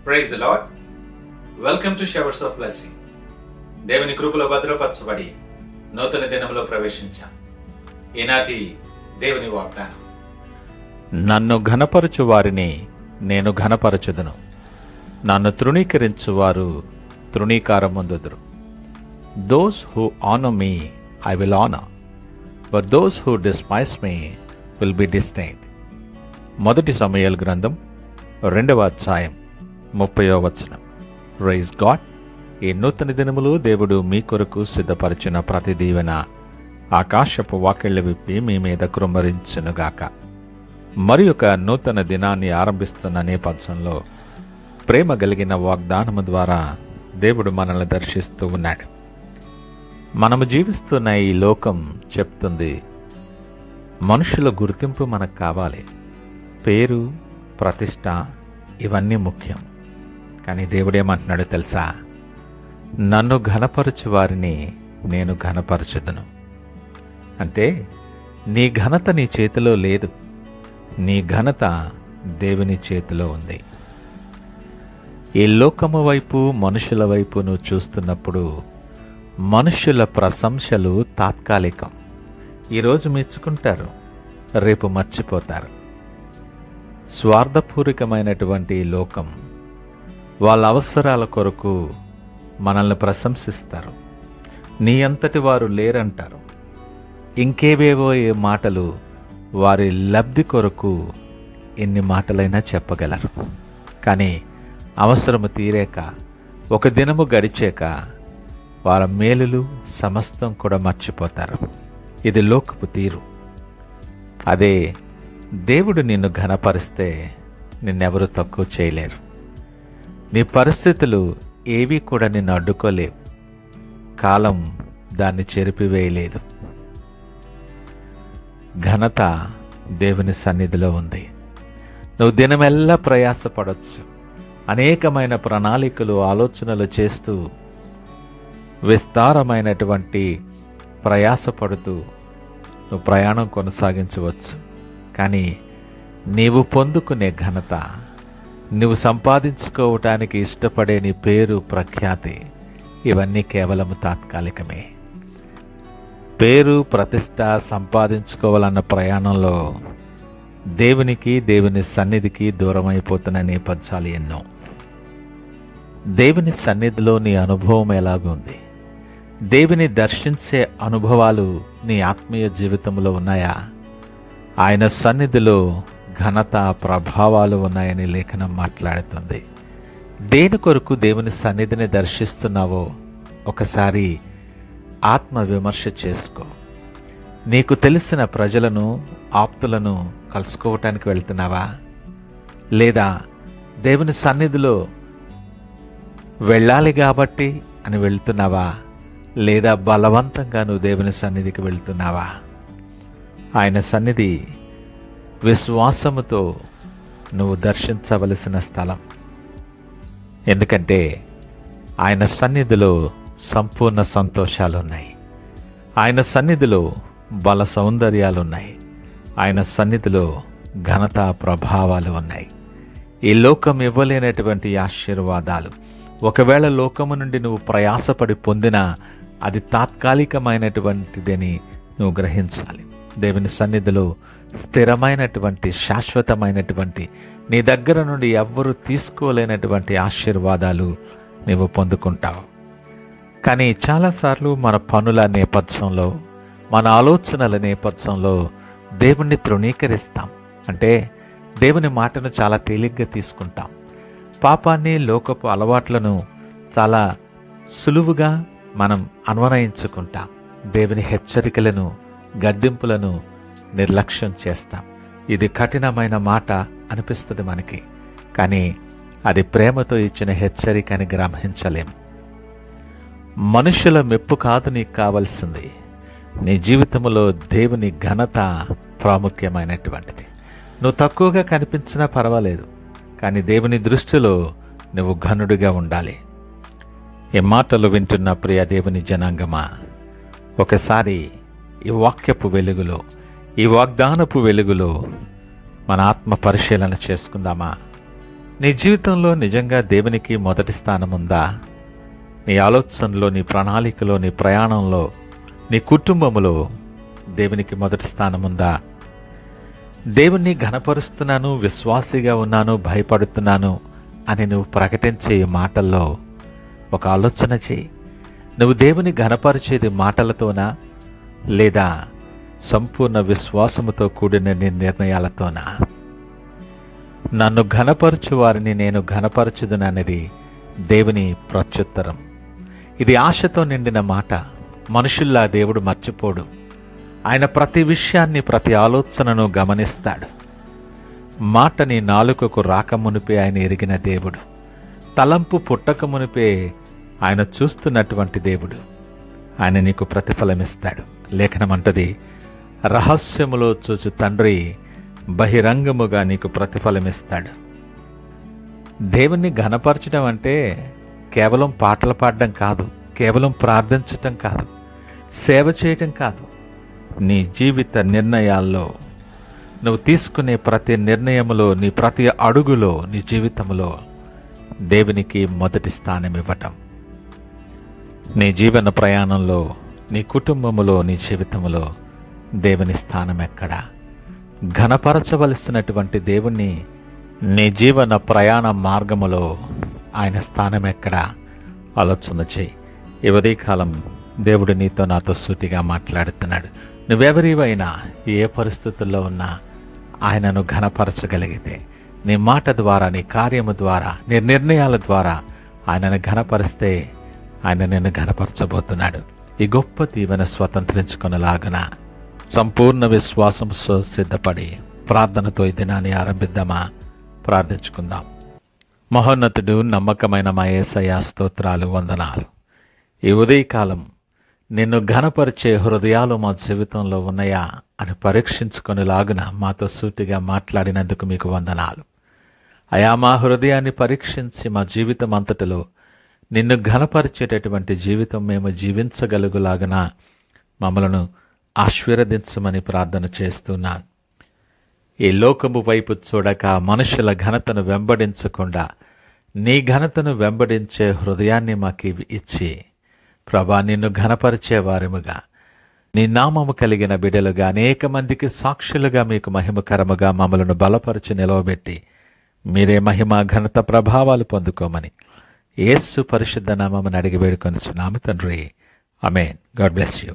Praise the lord. Welcome to showers of blessing. దేవుని కృపలో భద్రపరచబడి నూతన దినంలో ప్రవేశించాం. ఈనాటి దేవుని వాగ్దానం: నన్ను ఘనపరచు వారిని నేను ఘనపరచుదును, నన్ను తృణీకరించు వారు తృణీకారమొందుదురు. Those who honour me I will honour, but those who despise me will be disdained. మొదటి సమూయేలు గ్రంథం 2వ అధ్యాయం 30వ వచనం. Praise God. ఈ నూతన దినములు దేవుడు మీ కొరకు సిద్ధపరిచిన ప్రతి దీవెన ఆకాశపు వాకిళ్లు విప్పి మీ మీద కృమ్మరించునుగాక. మరి ఒక నూతన దినాన్ని ఆరంభిస్తున్న నేపథ్యంలో ప్రేమ కలిగిన వాగ్దానము ద్వారా దేవుడు మనల్ని దర్శిస్తూ ఉన్నాడు. మనము జీవిస్తున్న ఈ లోకం చెప్తుంది, మనుషుల గుర్తింపు మనకు కావాలి, పేరు, ప్రతిష్ట ఇవన్నీ ముఖ్యం. కానీ దేవుడేమంటున్నాడో తెలుసా? నన్ను ఘనపరచు వారిని నేను ఘనపరచుదును. అంటే నీ ఘనత నీ చేతిలో లేదు, నీ ఘనత దేవుని చేతిలో ఉంది. ఈ లోకము వైపు, మనుషుల వైపు నువ్వు చూస్తున్నప్పుడు మనుషుల ప్రశంసలు తాత్కాలికం. ఈరోజు మెచ్చుకుంటారు, రేపు మర్చిపోతారు. స్వార్థపూరితమైనటువంటి లోకం వాళ్ళ అవసరాల కొరకు మనల్ని ప్రశంసిస్తారు. నీ అంతటి వారు లేరంటారు. ఇంకేవేవో ఏ మాటలు వారి లబ్ధి కొరకు ఎన్ని మాటలైనా చెప్పగలరు. కానీ అవసరము తీరాక, ఒక దినము గడిచాక వారి మేలులు సమస్తం కూడా మర్చిపోతారు. ఇది లోకపు తీరు. అదే దేవుడు నిన్ను ఘనపరిస్తే నిన్నెవరూ తక్కువ చేయలేరు. నీ పరిస్థితులు ఏవీ కూడా నిన్ను అడ్డుకోలేవు. కాలం దాన్ని చెరిపివేయలేదు. ఘనత దేవుని సన్నిధిలో ఉంది. నువ్వు దినమెల్లా ప్రయాసపడవచ్చు. అనేకమైన ప్రణాళికలు, ఆలోచనలు చేస్తూ విస్తారమైనటువంటి ప్రయాసపడుతూ నువ్వు ప్రయాణం కొనసాగించవచ్చు. కానీ నీవు పొందుకునే ఘనత, నువ్వు సంపాదించుకోవటానికి ఇష్టపడే నీ పేరు, ప్రఖ్యాతి ఇవన్నీ కేవలం తాత్కాలికమే. పేరు, ప్రతిష్ట సంపాదించుకోవాలన్న ప్రయాణంలో దేవునికి, దేవుని సన్నిధికి దూరం అయిపోతున్న నేపథ్యాలు ఎన్నో. దేవుని సన్నిధిలో నీ అనుభవం ఎలాగుంది? దేవుని దర్శించే అనుభవాలు నీ ఆత్మీయ జీవితంలో ఉన్నాయా? ఆయన సన్నిధిలో ఘనత, ప్రభావాలు ఉన్నాయని లేఖనం మాట్లాడుతుంది. దేని కొరకు దేవుని సన్నిధిని దర్శిస్తున్నావో ఒకసారి ఆత్మ విమర్శ చేసుకో. నీకు తెలిసిన ప్రజలను, ఆప్తులను కలుసుకోవటానికి వెళ్తున్నావా? లేదా దేవుని సన్నిధిలో వెళ్ళాలి కాబట్టి అని వెళ్తున్నావా? లేదా బలవంతంగా నువ్వు దేవుని సన్నిధికి వెళ్తున్నావా? ఆయన సన్నిధి విశ్వాసముతో నువ్వు దర్శించవలసిన స్థలం. ఎందుకంటే ఆయన సన్నిధిలో సంపూర్ణ సంతోషాలున్నాయి. ఆయన సన్నిధిలో బల సౌందర్యాలున్నాయి. ఆయన సన్నిధిలో ఘనత, ప్రభావాలు ఉన్నాయి. ఈ లోకం ఇవ్వలేనటువంటి ఆశీర్వాదాలు. ఒకవేళ లోకము నుండి నువ్వు ప్రయాసపడి పొందినా అది తాత్కాలికమైనటువంటిదని నువ్వు గ్రహించాలి. దేవుని సన్నిధిలో స్థిరమైనటువంటి, శాశ్వతమైనటువంటి, నీ దగ్గర నుండి ఎవ్వరూ తీసుకోలేనటువంటి ఆశీర్వాదాలు నువ్వు పొందుకుంటావు. కానీ చాలాసార్లు మన పనుల నేపథ్యంలో, మన ఆలోచనల నేపథ్యంలో దేవుణ్ణి తృణీకరిస్తాం. అంటే దేవుని మాటను చాలా తేలిగ్గా తీసుకుంటాం. పాపాన్ని, లోకపు అలవాట్లను చాలా సులువుగా మనం అన్వయించుకుంటాం. దేవుని హెచ్చరికలను, గద్దింపులను నిర్లక్ష్యం చేస్తాం. ఇది కఠినమైన మాట అనిపిస్తుంది మనకి, కానీ అది ప్రేమతో ఇచ్చిన హెచ్చరిక అని గ్రహించలేం. మనుషుల మెప్పు కాదు నీకు కావాల్సింది. నీ జీవితంలో దేవుని ఘనత ప్రాముఖ్యమైనటువంటిది. నువ్వు తక్కువగా కనిపించినా పర్వాలేదు, కానీ దేవుని దృష్టిలో నువ్వు ఘనుడిగా ఉండాలి. ఈ మాటలు వింటున్న ప్రియ దేవుని జనాంగమా, ఒకసారి ఈ వాక్యపు వెలుగులో, ఈ వాగ్దానపు వెలుగులో మన ఆత్మ పరిశీలన చేసుకుందామా? నీ జీవితంలో నిజంగా దేవునికి మొదటి స్థానం ఉందా? నీ ఆలోచనలో, నీ ప్రణాళికలో, నీ ప్రయాణంలో, నీ కుటుంబంలో దేవునికి మొదటి స్థానం ఉందా? దేవుణ్ణి ఘనపరుస్తున్నాను, విశ్వాసిగా ఉన్నాను, భయపడుతున్నాను అని నువ్వు ప్రకటించే ఈ మాటల్లో ఒక ఆలోచన చేయి. నువ్వు దేవుని ఘనపరిచేది మాటలతోనా, లేదా సంపూర్ణ విశ్వాసముతో కూడిన నీ నిర్ణయాలతోనా? నన్ను ఘనపరచు వారిని నేను ఘనపరచుదుననేది దేవుని ప్రత్యుత్తరం. ఇది ఆశతో నిండిన మాట. మనుషుల్లా దేవుడు మర్చిపోడు. ఆయన ప్రతి విషయాన్ని, ప్రతి ఆలోచనను గమనిస్తాడు. మాట నీ నాలుకకు రాకమునిపే ఆయన ఎరిగిన దేవుడు. తలంపు పుట్టకమునిపే ఆయన చూస్తున్నటువంటి దేవుడు. ఆయన నీకు ప్రతిఫలమిస్తాడు. లేఖనమంటది, రహస్యములో చూచు తండ్రి బహిరంగముగా నీకు ప్రతిఫలమిస్తాడు. దేవుణ్ణి ఘనపరచడం అంటే కేవలం పాటలు పాడడం కాదు, కేవలం ప్రార్థించటం కాదు, సేవ చేయటం కాదు. నీ జీవిత నిర్ణయాల్లో, నువ్వు తీసుకునే ప్రతి నిర్ణయములో, నీ ప్రతి అడుగులో, నీ జీవితంలో దేవునికి మొదటి స్థానం ఇవ్వటం. నీ జీవన ప్రయాణంలో, నీ కుటుంబములో, నీ జీవితంలో దేవుని స్థానం ఎక్కడా? ఘనపరచవలసినటువంటి దేవుణ్ణి నీ జీవన ప్రయాణ మార్గములో ఆయన స్థానం ఎక్కడా? ఆలోచన చేయి. ఈ ఉదయకాలం దేవుడు నీతో, నాతో సూటిగా మాట్లాడుతున్నాడు. నువ్వెవరివైనా, ఏ పరిస్థితుల్లో ఉన్నా ఆయనను ఘనపరచగలిగితే, నీ మాట ద్వారా, నీ కార్యము ద్వారా, నీ నిర్ణయాల ద్వారా ఆయనను ఘనపరిస్తే ఆయన నిన్ను ఘనపరచబోతున్నాడు. ఈ గొప్ప దీవెన స్వతంత్రించుకునేలాగున సంపూర్ణ విశ్వాసంతో సిద్ధపడి ప్రార్థనతో ఈ దినాన్ని ఆరంభిద్దామా? ప్రార్థించుకుందాం. మహోన్నతుడు, నమ్మకమైన మా యేసయ్యా, స్తోత్రాలు, వందనాలు. ఈ ఉదయకాలం నిన్ను ఘనపరిచే హృదయాలు మా జీవితంలో ఉన్నాయా అని పరీక్షించుకునేలాగున మాతో సూటిగా మాట్లాడినందుకు మీకు వందనాలు. అయా, మా హృదయాన్ని పరీక్షించి మా జీవితం అంతటిలో నిన్ను ఘనపరిచేటటువంటి జీవితం మేము జీవించగలుగులాగున మమ్మలను ఆశీర్వదించమని ప్రార్థన చేస్తున్నాను. ఈ లోకము వైపు చూడక, మనుషుల ఘనతను వెంబడించకుండా నీ ఘనతను వెంబడించే హృదయాన్ని మాకు ఇచ్చి, ప్రభా, నిన్ను ఘనపరిచేవారముగా, నీ నామము కలిగిన బిడ్డలుగా, అనేక మందికి సాక్షులుగా మీకు మహిమకరముగా మమ్మలను బలపరిచి నిలవబెట్టి మీరే మహిమ, ఘనత, ప్రభావాలు పొందుకోమని యేసు పరిశుద్ధ నామమున అడిగి వేడుకొనుచున్నాము తండ్రి. ఆమేన్. God bless you.